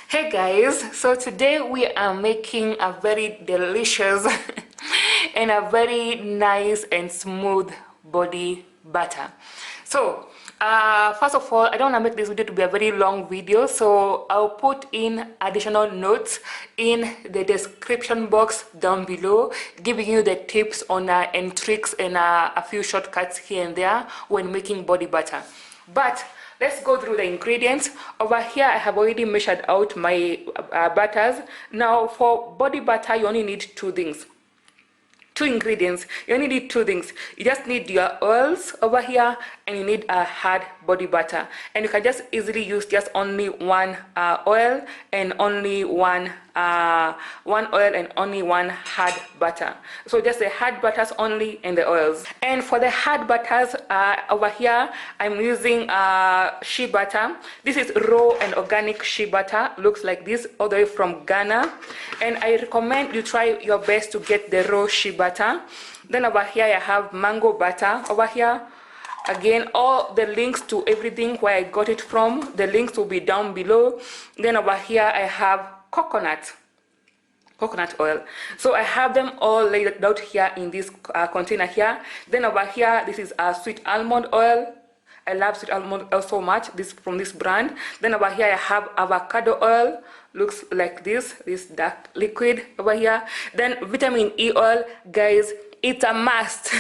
Hey guys, so today we are making a very delicious and a very nice and smooth body butter. So first of all, I don't want to make this video to be a very long video, so I'll put in additional notes in the description box down below, giving you the tips on and tricks and a few shortcuts here and there when making body butter. But let's go through the ingredients. Over here I have already measured out my butters. Now for body butter you only need two ingredients. You only need two things. You just need your oils over here, and you need a hard body butter, and you can just easily use just only one oil and only one oil and only one hard butter. So just the hard butters only and the oils. And for the hard butters, over here I'm using shea butter. This is raw and organic shea butter, looks like this, all the way from Ghana, and I recommend you try your best to get the raw shea butter. Then over here I have mango butter. Over here again, all the links to everything where I got it from, the links will be down below. Then over here I have coconut oil. So I have them all laid out here in this container here. Then over here, this is sweet almond oil. I love sweet almond oil so much, this from this brand. Then over here I have avocado oil, looks like this dark liquid over here. Then vitamin E oil, guys, it's a must.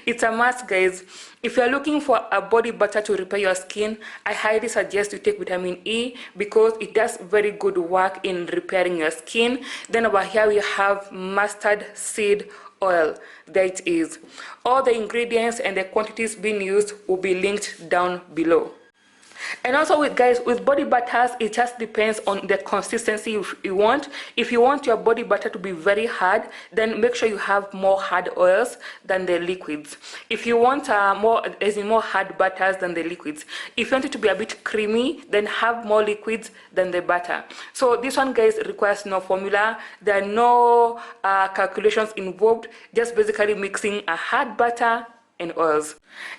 It's a must, guys. If you're looking for a body butter to repair your skin, I highly suggest you take vitamin E because it does very good work in repairing your skin. Then over here we have mustard seed oil. There it is. All the ingredients and the quantities being used will be linked down below. And also with body butters, it just depends on the consistency you want. If you want your body butter to be very hard, then make sure you have more hard oils than the liquids. If you want more hard butters than the liquids. If you want it to be a bit creamy, then have more liquids than the butter. So this one, guys, requires no formula. There are no calculations involved, just basically mixing a hard butter and oils.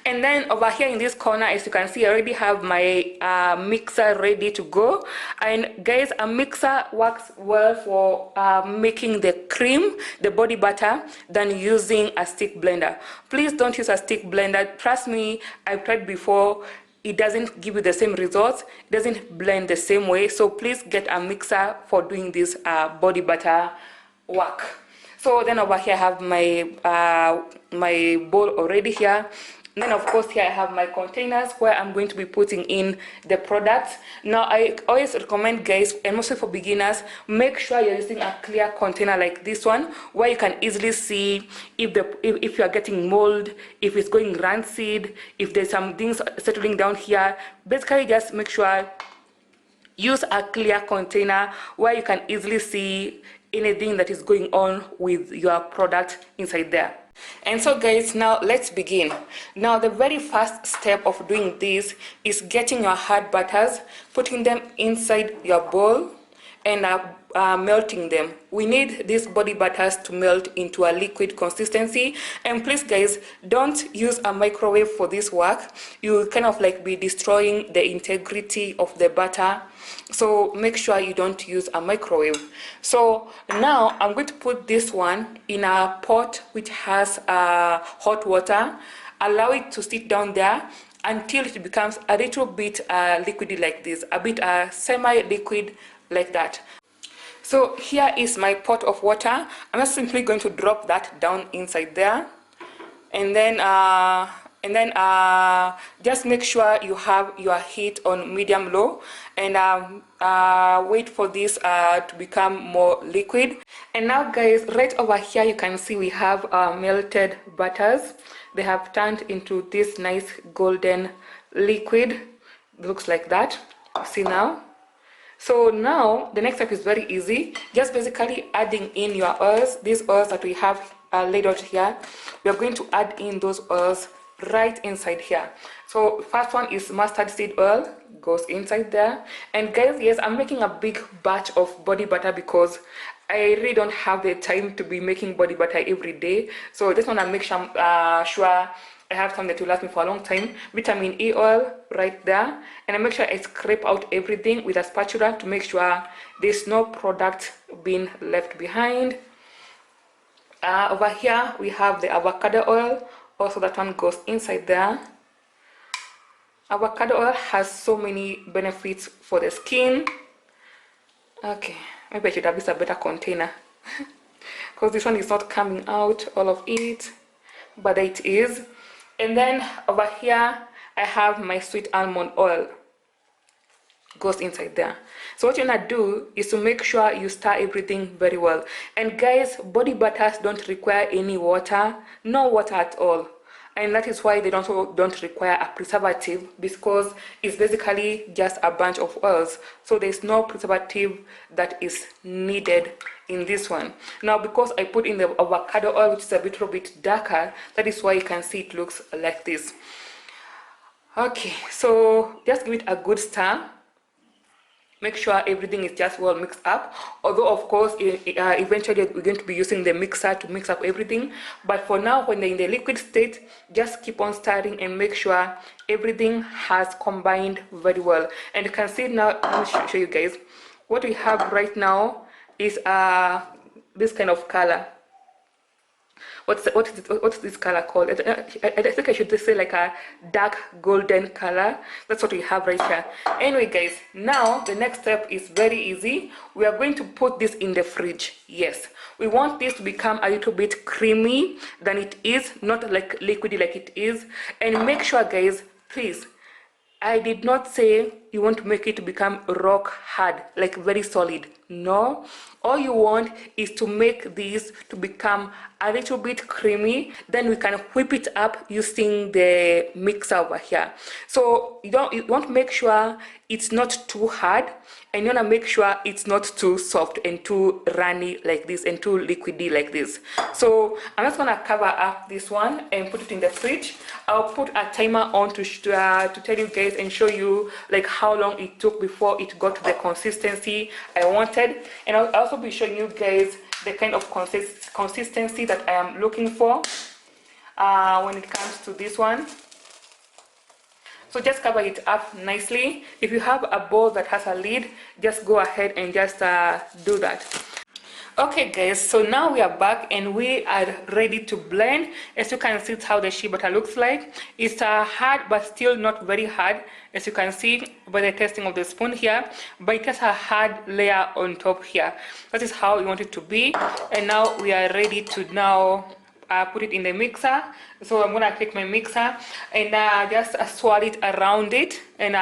And then over here in this corner, as you can see, I already have my mixer ready to go. And guys, a mixer works well for making the cream, the body butter, than using a stick blender. Please don't use a stick blender. Trust me, I've tried before. It doesn't give you the same results. It doesn't blend the same way. So please get a mixer for doing this body butter work. So then over here I have my bowl already here. And then of course here I have my containers where I'm going to be putting in the products. Now I always recommend, guys, and mostly for beginners, make sure you're using a clear container like this one where you can easily see if you are getting mold, if it's going rancid, if there's some things settling down here. Basically just make sure use a clear container where you can easily see anything that is going on with your product inside there. And so guys, now let's begin. Now the very first step of doing this is getting your hard butters, putting them inside your bowl and melting them. We need these body butters to melt into a liquid consistency. And please, guys, don't use a microwave for this work. You kind of like be destroying the integrity of the butter. So make sure you don't use a microwave. So now I'm going to put this one in a pot which has hot water. Allow it to sit down there until it becomes a little bit liquidy like this, a bit semi-liquid like that. So here is my pot of water. I'm just simply going to drop that down inside there, and then just make sure you have your heat on medium low, and wait for this to become more liquid. And now, guys, right over here you can see we have melted butters. They have turned into this nice golden liquid. Looks like that. See now? So now the next step is very easy. Just basically adding in your oils. These oils that we have laid out here, we are going to add in those oils right inside here. So first one is mustard seed oil, goes inside there. And guys, yes, I'm making a big batch of body butter because I really don't have the time to be making body butter every day. So I just want to make sure I have some that will last me for a long time. Vitamin E oil right there, and I make sure I scrape out everything with a spatula to make sure there's no product being left behind. Over here we have the avocado oil, also that one goes inside there. Avocado oil has so many benefits for the skin. Okay, maybe I should have used a better container because this one is not coming out, all of it, but it is. And then over here I have my sweet almond oil, goes inside there. So what you wanna do is to make sure you stir everything very well. And guys, body butters don't require any water, no water at all. And that is why they don't require a preservative, because it's basically just a bunch of oils. So there's no preservative that is needed in this one. Now because I put in the avocado oil, which is a little bit darker, that is why you can see it looks like this. Okay, so just give it a good stir. Make sure everything is just well mixed up, although of course eventually we're going to be using the mixer to mix up everything, but for now when they're in the liquid state, just keep on stirring and make sure everything has combined very well. And you can see now, let me show you guys what we have right now is this kind of color. What's this color called? I think I should just say like a dark golden color. That's what we have right here. Anyway guys, now the next step is very easy. We are going to put this in the fridge. Yes, we want this to become a little bit creamy than it is, not like liquidy like it is. And make sure guys, please, I did not say you want to make it to become rock hard, like very solid. No, all you want is to make this to become a little bit creamy. Then we can whip it up using the mixer over here. So you want to make sure it's not too hard, and you want to make sure it's not too soft and too runny like this and too liquidy like this. So I'm just gonna cover up this one and put it in the fridge. I'll put a timer on to tell you guys and show you like how long it took before it got to the consistency I wanted, and I'll also be showing you guys the kind of consistency that I am looking for when it comes to this one. So just cover it up nicely. If you have a bowl that has a lid, just go ahead and just do that. Okay guys, so now we are back and we are ready to blend. As you can see, it's how the shea butter looks like. It's hard but still not very hard, as you can see by the testing of the spoon here, but it has a hard layer on top here. That is how you want it to be. And now we are ready to now put it in the mixer. So I'm gonna take my mixer and just swirl it around it, and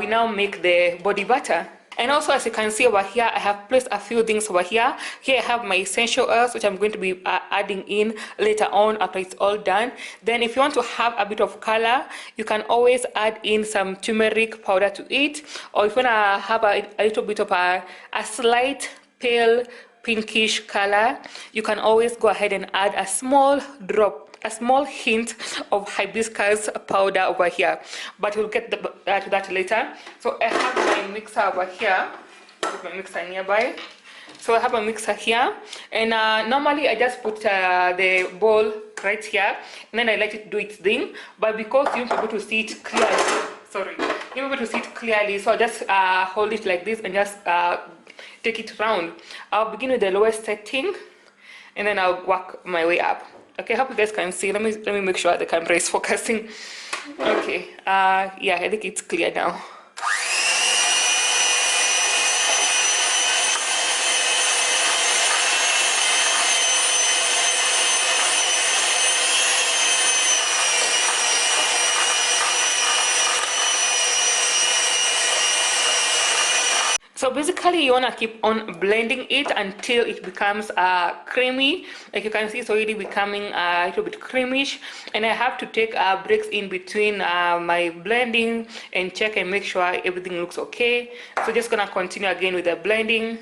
we now make the body butter. And also, as you can see over here, I have placed a few things over here. Here I have my essential oils, which I'm going to be adding in later on after it's all done. Then if you want to have a bit of color, you can always add in some turmeric powder to it. Or if you want to have a little bit of a slight pale pinkish color, you can always go ahead and add a small hint of hibiscus powder over here, but we'll get to that later. So I have my mixer over here. Put my mixer nearby. So I have a mixer here, and normally I just put the bowl right here, and then I let it do its thing. But because you need to be able to see it clearly, so I just hold it like this and just take it round. I'll begin with the lowest setting, and then I'll work my way up. Okay, I hope you guys can see. Let me make sure the camera is focusing. Okay, yeah, I think it's clear now. So basically you want to keep on blending it until it becomes creamy. Like you can see, it's already becoming a little bit creamish, and I have to take breaks in between my blending and check and make sure everything looks okay. So just gonna continue again with the blending.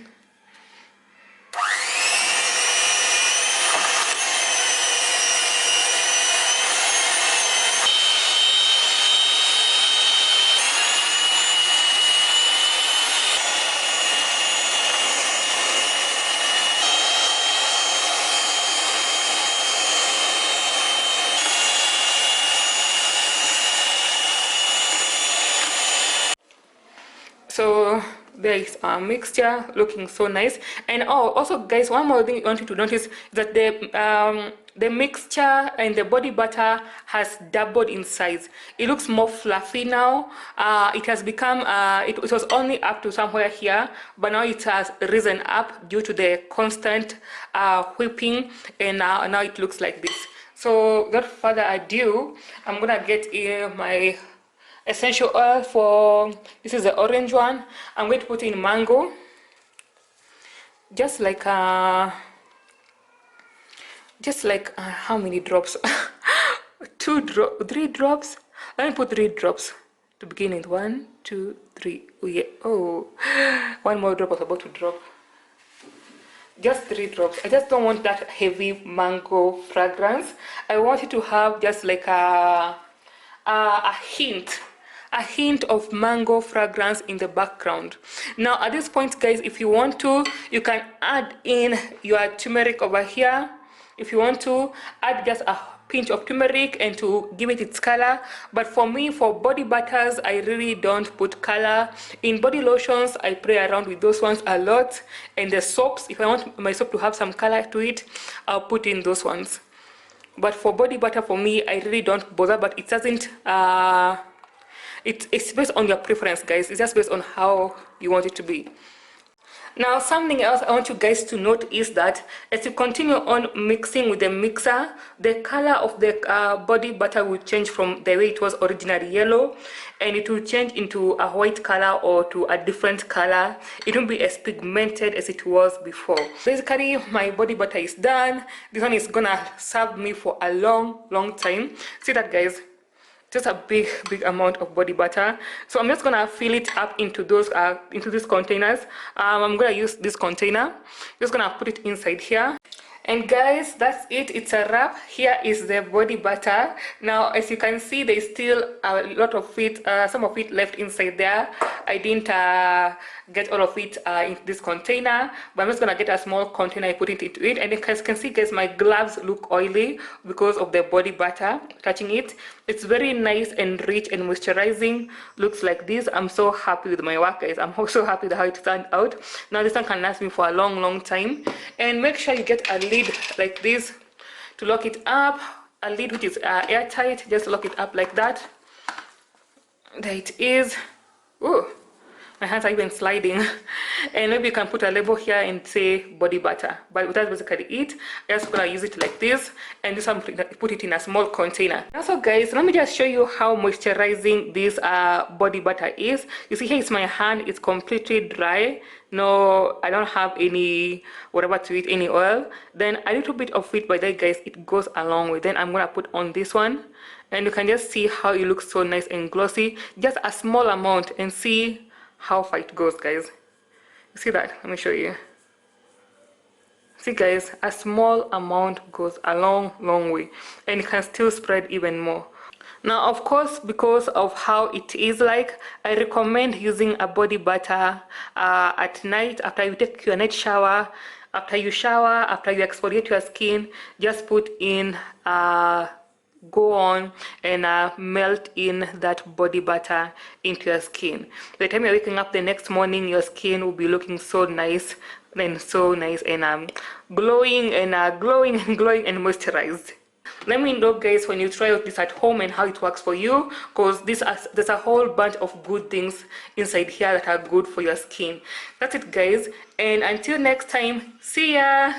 So there is our mixture looking so nice. And oh, also guys, one more thing I want you to notice is that the mixture and the body butter has doubled in size. It looks more fluffy now. It has become it was only up to somewhere here, but now it has risen up due to the constant whipping, and now it looks like this. So without further ado, I'm gonna get in my essential oil. For this is the orange one. I'm going to put in mango, just like how many drops? 3 drops. Let me put 3 drops to begin with. 1 2 3. Oh yeah. Oh, one more drop was about to drop. Just 3 drops. I just don't want that heavy mango fragrance. I want it to have just like a hint of mango fragrance in the background. Now at this point guys, if you want to, you can add in your turmeric over here. If you want to add just a pinch of turmeric and to give it its color. But for me, for body butters, I really don't put color. In body lotions, I play around with those ones a lot. And the soaps, if I want my soap to have some color to it, I'll put in those ones. But for body butter, for me, I really don't bother. But it doesn't it's based on your preference guys. It's just based on how you want it to be. Now something else I want you guys to note is that as you continue on mixing with the mixer, the color of the body butter will change from the way it was originally yellow, and it will change into a white color or to a different color. It won't be as pigmented as it was before. Basically my body butter is done. This one is gonna serve me for a long time. See that guys? Just a big amount of body butter. So I'm just gonna fill it up into those into these containers. I'm gonna use this container. Just gonna put it inside here. And guys, that's it. It's a wrap. Here is the body butter. Now as you can see, there's still a lot of it, some of it left inside there. I didn't get all of it in this container, but I'm just gonna get a small container, I put it into it. And you guys can see guys, my gloves look oily because of the body butter touching it. It's very nice and rich and moisturizing. Looks like this. I'm so happy with my work guys. I'm also happy with how it turned out. Now this one can last me for a long time. And make sure you get a lid like this to lock it up. A lid which is airtight. Just lock it up like that. There it is. Ooh, my hands are even sliding. And maybe you can put a label here and say body butter, but that's basically it. I'm just gonna use it like this, and this one put it in a small container. Also guys, let me just show you how moisturizing this body butter is. You see here is my hand, it's completely dry. No, I don't have any whatever to it, any oil. Then a little bit of it, by that guys, it goes a long way. Then I'm gonna put on this one, and you can just see how it looks so nice and glossy. Just a small amount, and see how far it goes guys. You see that? Let me show you. See guys, a small amount goes a long way, and it can still spread even more. Now of course, because of how it is like, I recommend using a body butter at night after you take your night shower. After you shower, after you exfoliate your skin, just put in go on and melt in that body butter into your skin. By the time you're waking up the next morning, your skin will be looking so nice and glowing and and moisturized. Let me know guys when you try out this at home and how it works for you, because there's a whole bunch of good things inside here that are good for your skin. That's it guys, and until next time, see ya.